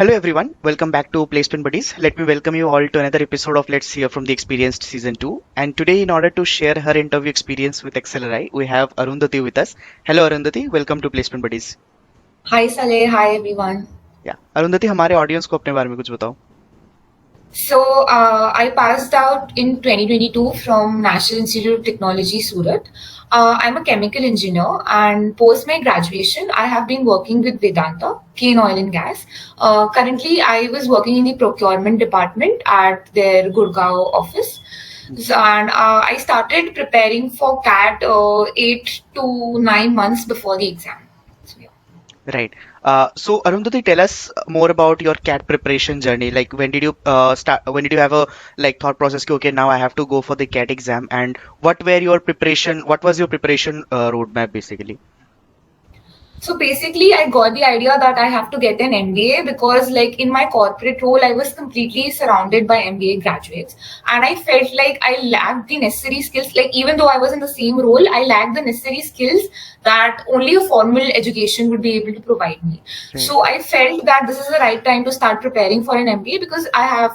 Hello everyone, welcome back to Placement Buddies. Let me welcome you all to another episode of Let's Hear from the Experienced Season 2. And today, in order to share her interview experience with XLRI, we have Arundhati with us. Hello Arundhati, welcome to Placement Buddies. Hi Saleh, hi everyone. Yeah, Arundhati, हमारे audience को अपने बारे में कुछ बताओ. So I passed out in 2022 from National Institute of Technology, Surat. I'm a chemical engineer, and post my graduation, I have been working with Vedanta, Kane Oil and Gas. Currently, I was working in the procurement department at their Gurugram office. And I started preparing for CAT 8 to 9 months before the exam. So, yeah. Right. So Arundhati, tell us more about your CAT preparation journey. Like when did you start? When did you have a thought process? Okay, now I have to go for the CAT exam. And what were your preparation? What was your preparation roadmap basically? So basically, I got the idea that I have to get an MBA because, like, in my corporate role, I was completely surrounded by MBA graduates, and I felt like I lacked the necessary skills. Like, even though I was in the same role, I lacked the necessary skills that only a formal education would be able to provide me. So I felt that this is the right time to start preparing for an MBA because I have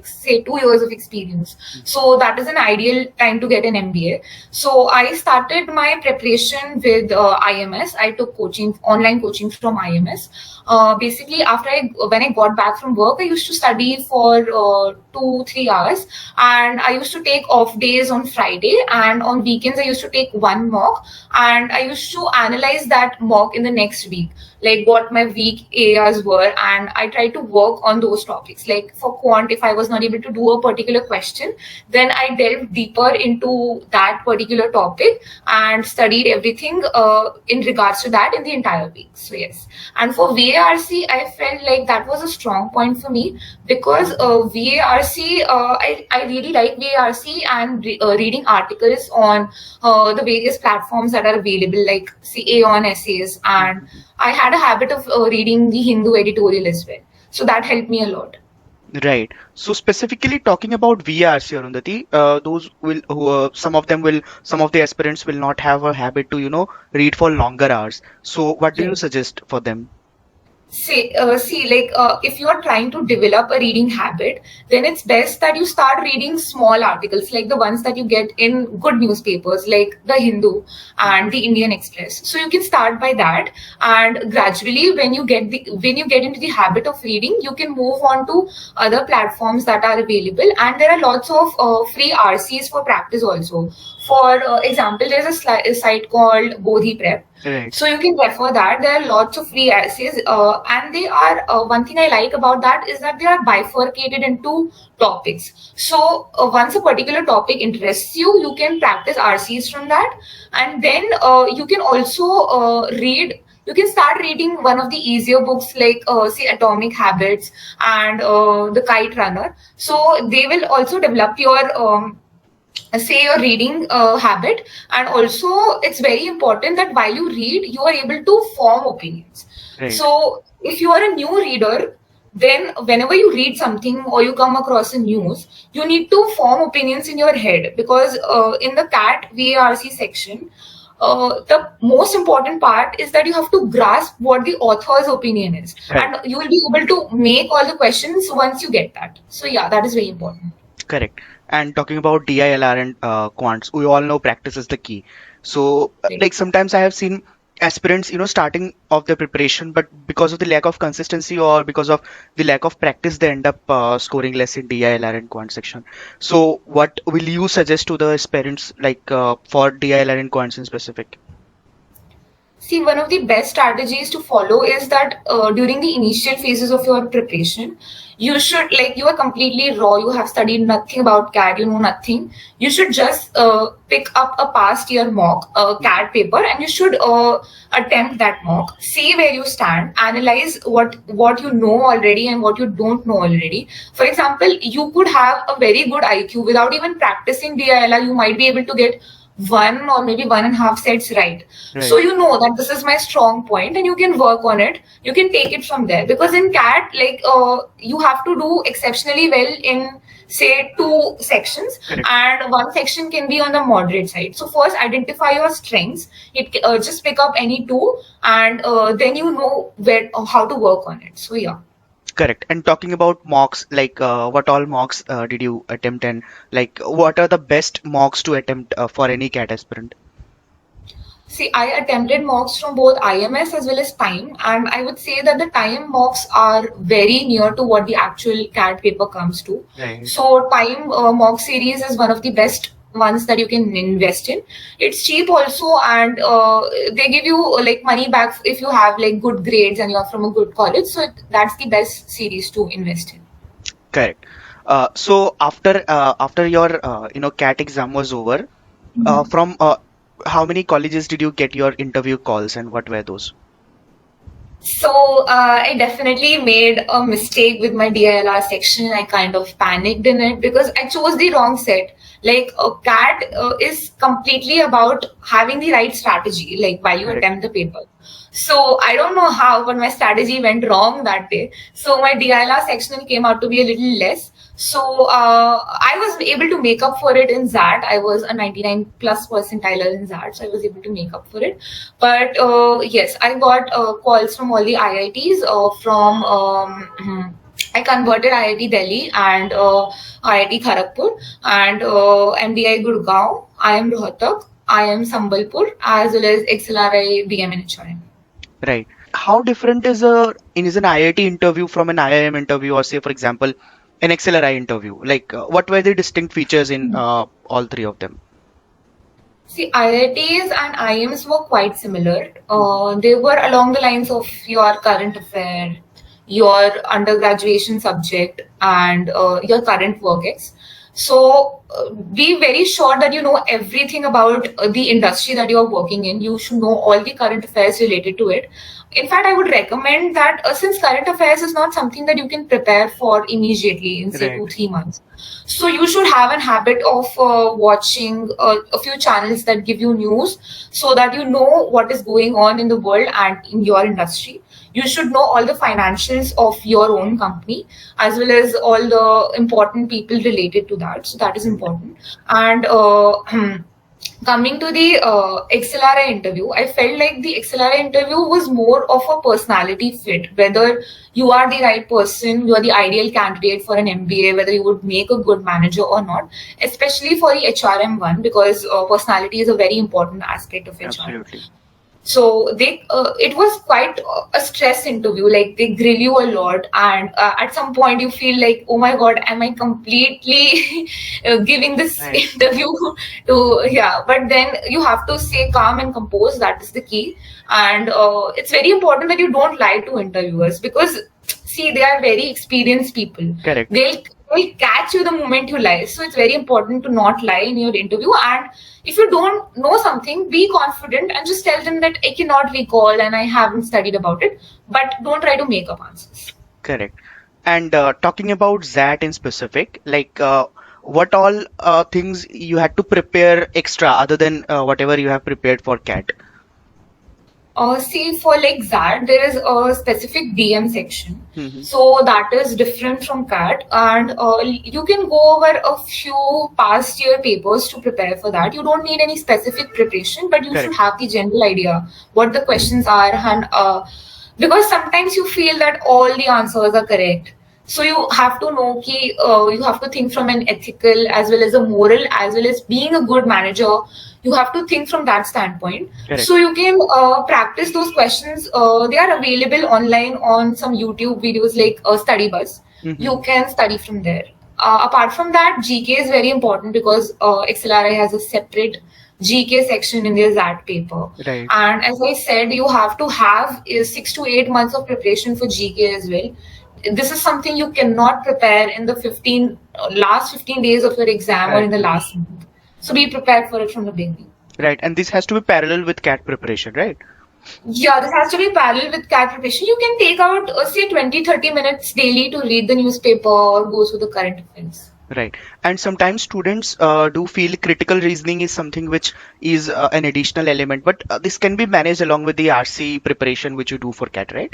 say 2 years of experience. So that is an ideal time to get an MBA. So I started my preparation with IMS. I took online coaching from IMS. Basically, when I got back from work, I used to study for 2-3 hours, and I used to take off days on Friday, and on weekends I used to take one mock, and I used to analyze that mock in the next week, like what my weak areas were, and I tried to work on those topics. Like for quant, if I was not able to do a particular question, then I delved deeper into that particular topic and studied everything in regards to that in the entire week. So yes, and for VARC, I felt like that was a strong point for me because VARC, I really like VARC and reading articles on the various platforms that are available, like Aon essays, and I had a habit of reading the Hindu editorial as well. So that helped me a lot. Right. So specifically talking about VRC, Arundhati, some of the aspirants will not have a habit to, read for longer hours. So what do you suggest for them? If you are trying to develop a reading habit, then it's best that you start reading small articles, like the ones that you get in good newspapers, like the Hindu and the Indian Express. So you can start by that, and gradually, when you get into the habit of reading, you can move on to other platforms that are available, and there are lots of free RCs for practice also. For example, there's a site called Bodhi Prep. Right. So you can refer that. There are lots of free essays, and they are one thing I like about that is that they are bifurcated into topics. So once a particular topic interests you, you can practice RCs from that, and then you can also read. You can start reading one of the easier books like say Atomic Habits and The Kite Runner. So they will also develop your say your reading habit, and also it's very important that while you read you are able to form opinions. Right. So if you are a new reader, then whenever you read something or you come across a news, you need to form opinions in your head, because in the CAT VARC section, the most important part is that you have to grasp what the author's opinion is. Right. And you will be able to make all the questions once you get that. So yeah, that is very important. Correct. And talking about DILR and quants, we all know practice is the key. So like sometimes I have seen aspirants, starting off their preparation, but because of the lack of consistency or because of the lack of practice, they end up scoring less in DILR and quant section. So what will you suggest to the aspirants for DILR and quants in specific? See, one of the best strategies to follow is that during the initial phases of your preparation, you should, you are completely raw, you have studied nothing about CAT, you know nothing. You should just pick up a past year mock CAT paper, and you should attempt that mock. See where you stand, analyze what you know already and what you don't know already. For example, you could have a very good IQ without even practicing DILR. You might be able to get 1 or maybe 1.5 sets right. So you know that this is my strong point and you can work on it. You can take it from there, because in CAT, you have to do exceptionally well in say 2 sections. Correct. And 1 section can be on the moderate side. So first identify your strengths. Just pick up any 2, and then you know how to work on it. So yeah. Correct. And talking about mocks, like what all mocks did you attempt, and like what are the best mocks to attempt for any CAT aspirant? See, I attempted mocks from both IMS as well as time, and I would say that the time mocks are very near to what the actual CAT paper comes to. Right. So, time mock series is one of the best ones that you can invest in. It's cheap also, and they give you like money back if you have like good grades and you're from a good college. So, that's the best series to invest in. Correct. So after your CAT exam was over, from how many colleges did you get your interview calls, and what were those? So I definitely made a mistake with my DILR section. I kind of panicked in it because I chose the wrong set. Like a CAT is completely about having the right strategy, like while you Correct. attempt the paper. So I don't know how, but my strategy went wrong that day. So my DILR section came out to be a little less. So I was able to make up for it in XAT. I was a 99 plus percentile in XAT, so I was able to make up for it. But yes, I got calls from all the IITs. I converted IIT Delhi and IIT Kharagpur and MDI Gurgaon, IIM Rohtak, IIM Sambalpur, as well as XLRI BM and HRM. Right. How different is an IIT interview from an IIM interview, or say, for example, an XLRI interview? Like, what were the distinct features in all three of them? See, IITs and IIMs were quite similar. Mhm. They were along the lines of your current affair, your undergraduation subject, and your current work ex. So, be very sure that you know everything about the industry that you are working in. You should know all the current affairs related to it. In fact, I would recommend that since current affairs is not something that you can prepare for immediately in say Right. 2-3 months, so you should have a habit of watching a few channels that give you news so that you know what is going on in the world and in your industry. You should know all the financials of your own company as well as all the important people related to that. So that is Right. important. And coming to the XLRI interview, I felt like the XLRI interview was more of a personality fit, whether you are the right person, you are the ideal candidate for an MBA, whether you would make a good manager or not, especially for the HRM one, because personality is a very important aspect of HRM. Absolutely. So it was quite a stress interview. Like they grill you a lot, and at some point you feel like, oh my god, am I completely giving this Right. interview to yeah? But then you have to stay calm and composed. That is the key, and it's very important that you don't lie to interviewers because see they are very experienced people. Correct. They'll catch you the moment you lie. So it's very important to not lie in your interview. And if you don't know something, be confident and just tell them that I cannot recall and I haven't studied about it. But don't try to make up answers. Correct. And talking about that in specific, like what all things you had to prepare extra other than whatever you have prepared for CAT? See, for like XAT, there is a specific DM section. Hmm. So that is different from CAT. And you can go over a few past year papers to prepare for that. You don't need any specific preparation, but you should Correct. have the general idea what the questions are. And because sometimes you feel that all the answers are correct. So you have to know ki, you have to think from an ethical as well as a moral as well as being a good manager. You have to think from that standpoint. Correct. So you can practice those questions. They are available online on some YouTube videos like Study Buzz. Hmm. You can study from there. Apart from that, GK is very important because XLRI has a separate GK section in their XAT paper. Right. And as I said, you have to have 6 to 8 months of preparation for GK as well. This is something you cannot prepare in the last 15 days of your exam or in Correct. the last month. So be prepared for it from the beginning. Right. And this has to be parallel with CAT preparation, right? Yeah, this has to be parallel with CAT preparation. You can take out, say, 20-30 minutes daily to read the newspaper or go through the current events. Right. And sometimes students do feel critical reasoning is something which is an additional element, but this can be managed along with the RC preparation which you do for CAT, right?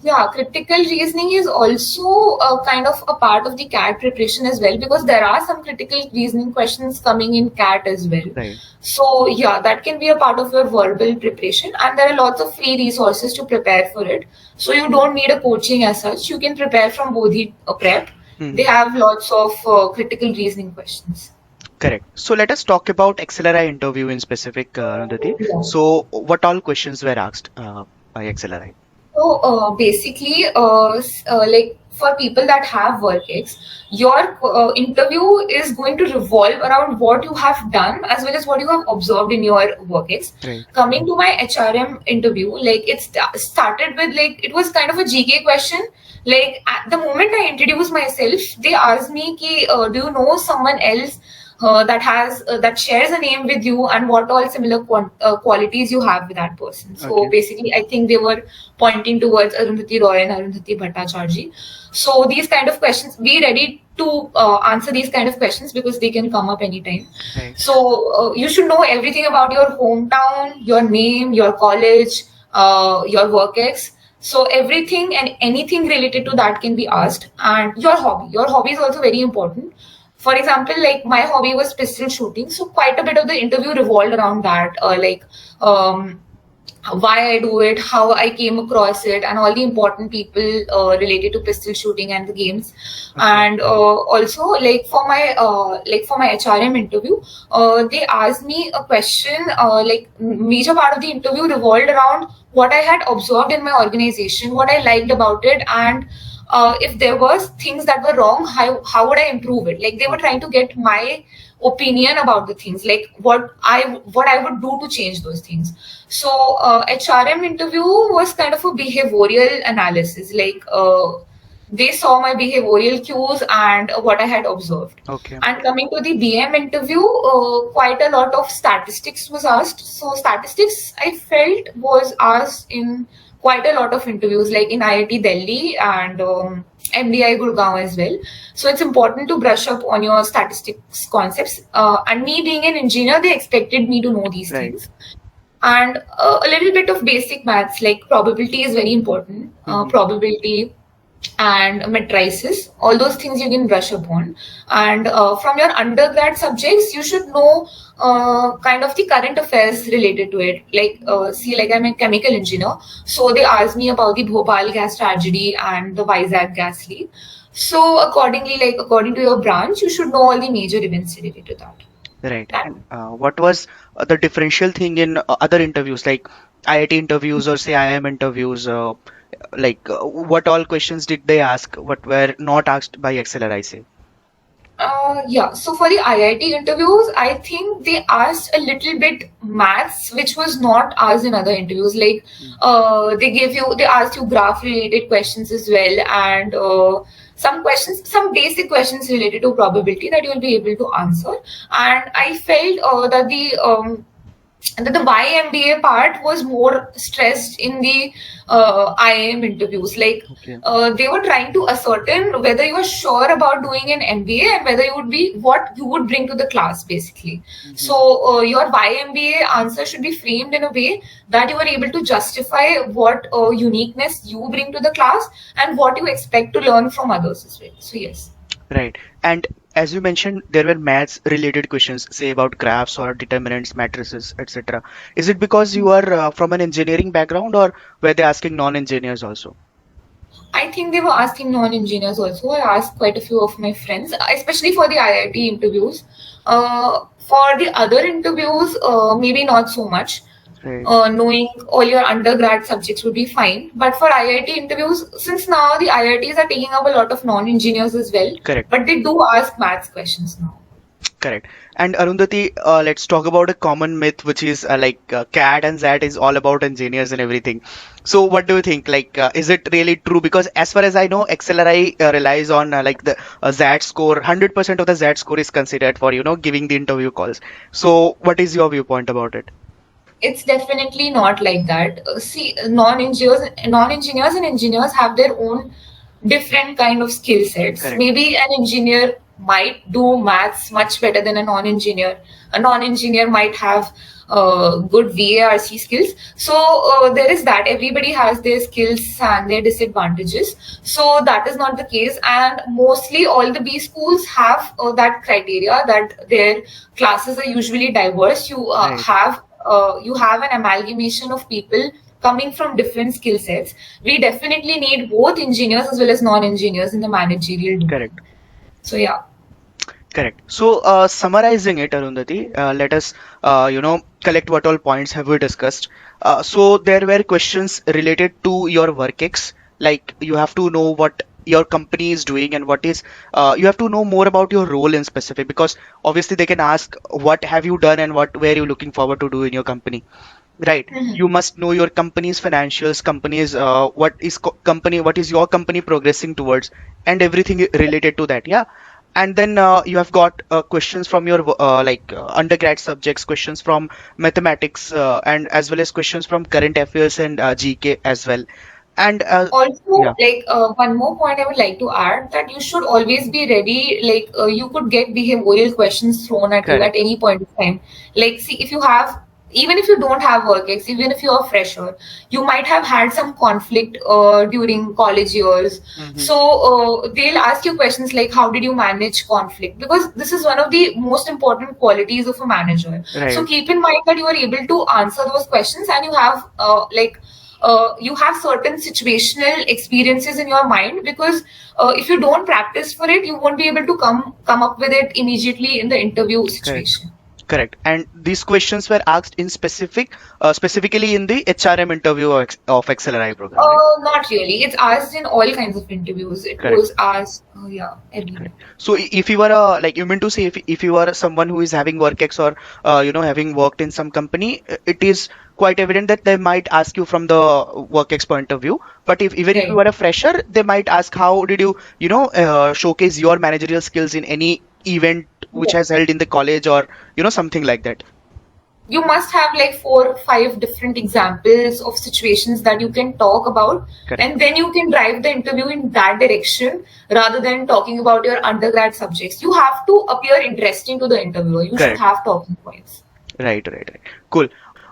Yeah, critical reasoning is also kind of a part of the CAT preparation as well, because there are some critical reasoning questions coming in CAT as well. Right. So yeah, that can be a part of your verbal preparation, and there are lots of free resources to prepare for it. So you don't need a coaching as such. You can prepare from Bodhi prep. They Mhm. have lots of critical reasoning questions. Correct. So let us talk about XLRI interview in specific, Arundhati. Yeah. So what all questions were asked by XLRI? So basically, like for people that have work ex, your interview is going to revolve around what you have done as well as what you have observed in your work ex. Right. Coming to my HRM interview, like it started with like it was kind of a GK question. Like at the moment I introduced myself, they asked me, ki, "Do you know someone else?" that shares a name with you, and what all similar qualities you have with that person. So Okay. basically, I think they were pointing towards Arundhati Roy and Arundhati Bhattacharjee. So these kind of questions, be ready to answer these kind of questions because they can come up anytime. Right. So you should know everything about your hometown, your name, your college, your work ex. So everything and anything related to that can be asked, and your hobby. Your hobby is also very important. For example, like my hobby was pistol shooting, so quite a bit of the interview revolved around that, um, why I do it, how I came across it, and all the important people related to pistol shooting and the games. Okay. And also, like for my HRM interview, they asked me a question. Like major part of the interview revolved around what I had observed in my organization, what I liked about it, and if there was things that were wrong, how would I improve it? Like they were Okay. trying to get my opinion about the things, like what I would do to change those things. So HRM interview was kind of a behavioral analysis. Like they saw my behavioral cues and what I had observed. Okay. And coming to the BM interview, quite a lot of statistics was asked. So statistics I felt was asked in quite a lot of interviews, like in IIT Delhi and MDI Gurugram as well. So it's important to brush up on your statistics concepts. And me being an engineer, they expected me to know these Right. things. And a little bit of basic maths, like probability is very important. Mhm. Probability and matrices, all those things you can brush upon. And from your undergrad subjects, you should know kind of the current affairs related to it. Like, see, like I'm a chemical engineer, so they asked me about the Bhopal gas tragedy and the Vizag gas leak. So accordingly, like according to your branch, you should know all the major events related to that. Right. That And what was the differential thing in other interviews, like IIT interviews or say IIM interviews? What all questions did they ask? What were not asked by XLRI, say? Yeah, so for the IIT interviews, I think they asked a little bit maths, which was not asked in other interviews. Like, Mm. they asked you graph related questions as well, and some questions, some basic questions related to probability that you'll be able to answer. And I felt that the YMBA part was more stressed in the IIM interviews. Like Okay. they were trying to ascertain whether you are sure about doing an MBA and whether you would be what you would bring to the class, basically. Mhm. So your YMBA answer should be framed in a way that you are able to justify what uniqueness you bring to the class and what you expect to learn from others as well. So yes. Right. And as you mentioned, there were maths related questions, say about graphs or determinants, matrices, etc. Is it because you are from an engineering background, or were they asking non-engineers also? I think they were asking non-engineers also. I asked quite a few of my friends, especially for the IIT interviews. For the other interviews, maybe not so much. Right. Knowing all your undergrad subjects would be fine. But for IIT interviews, since now the IITs are taking up a lot of non-engineers as well, Correct. but they do ask maths questions now. Correct. And Arundhati, let's talk about a common myth, which is CAT and XAT is all about engineers and everything. So, what do you think? Is it really true? Because as far as I know, XLRI relies on the XAT score. 100% of the XAT score is considered for giving the interview calls. So, what is your viewpoint about it? It's definitely not like that. See, non-engineers and engineers have their own different kind of skill sets. Correct. Maybe an engineer might do maths much better than a non-engineer. A non-engineer might have good VARC skills. So there is that. Everybody has their skills and their disadvantages. So that is not the case. And mostly all the B schools have that criteria that their classes are usually diverse. Right. You have an amalgamation of people coming from different skill sets. We definitely need both engineers as well as non-engineers in the managerial domain. Correct. So yeah. Correct. So, summarizing it, Arundhati, let us, collect what all points have we discussed. So, there were questions related to your work ex, like you have to know what your company is doing and what is, you have to know more about your role in specific, because obviously they can ask what have you done and what were you looking forward to do in your company. Right. Mhm. You must know your company's financials, company's what is your company progressing towards, and everything related to that. Yeah. And then you have got questions from your undergrad subjects, questions from mathematics, and as well as questions from current affairs and GK as well. And Also, yeah, like one more point I would like to add, that you should always be ready. Like you could get behavioral questions thrown at you at correct, any point of time. Like, see, if you have, even if you don't have work ex, even if you're a fresher, you might have had some conflict during college years. hmm, So they'll ask you questions like, how did you manage conflict? Because this is one of the most important qualities of a manager. So right, keep in mind that you are able to answer those questions, and you have you have certain situational experiences in your mind, because if you don't practice for it, you won't be able to come up with it immediately in the interview correct. situation. Correct. And these questions were asked in specifically in the HRM interview of XLRI program, right? Not really. It's asked in all kinds of interviews. It Correct. was asked, yeah, everywhere. Correct. So if you are a, like you mean to say, if you are someone who is having work ex or having worked in some company, it is quite evident that they might ask you from the work ex point of view. But if even if you Right. are a fresher, they might ask how did you showcase your managerial skills in any event which has held in the college, or something like that. You must have like 4 or 5 different examples of situations that you can talk about, Correct. and then you can drive the interview in that direction rather than talking about your undergrad subjects. You have to appear interesting to the interviewer. You should Correct. have talking points. Right. Right. Right. Cool.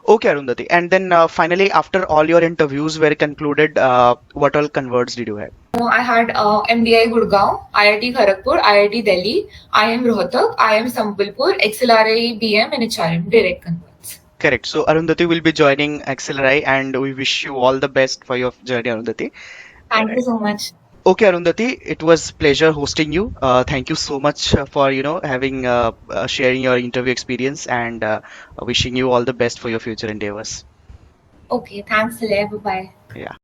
Okay, Arundhati. And then finally, after all your interviews were concluded, what all converts did you have? I had MDI Gurgaon, IIT Kharagpur, IIT Delhi, IIM Rohtak, IIM Sambalpur, XLRI BM, and HRM direct converts. Correct. So Arundhati will be joining XLRI, and we wish you all the best for your journey, Arundhati. Thank you Right. so much. Okay, Arundhati, it was pleasure hosting you. Thank you so much for having sharing your interview experience, and wishing you all the best for your future endeavors. Okay, thanks, Saleh. Bye bye. Yeah.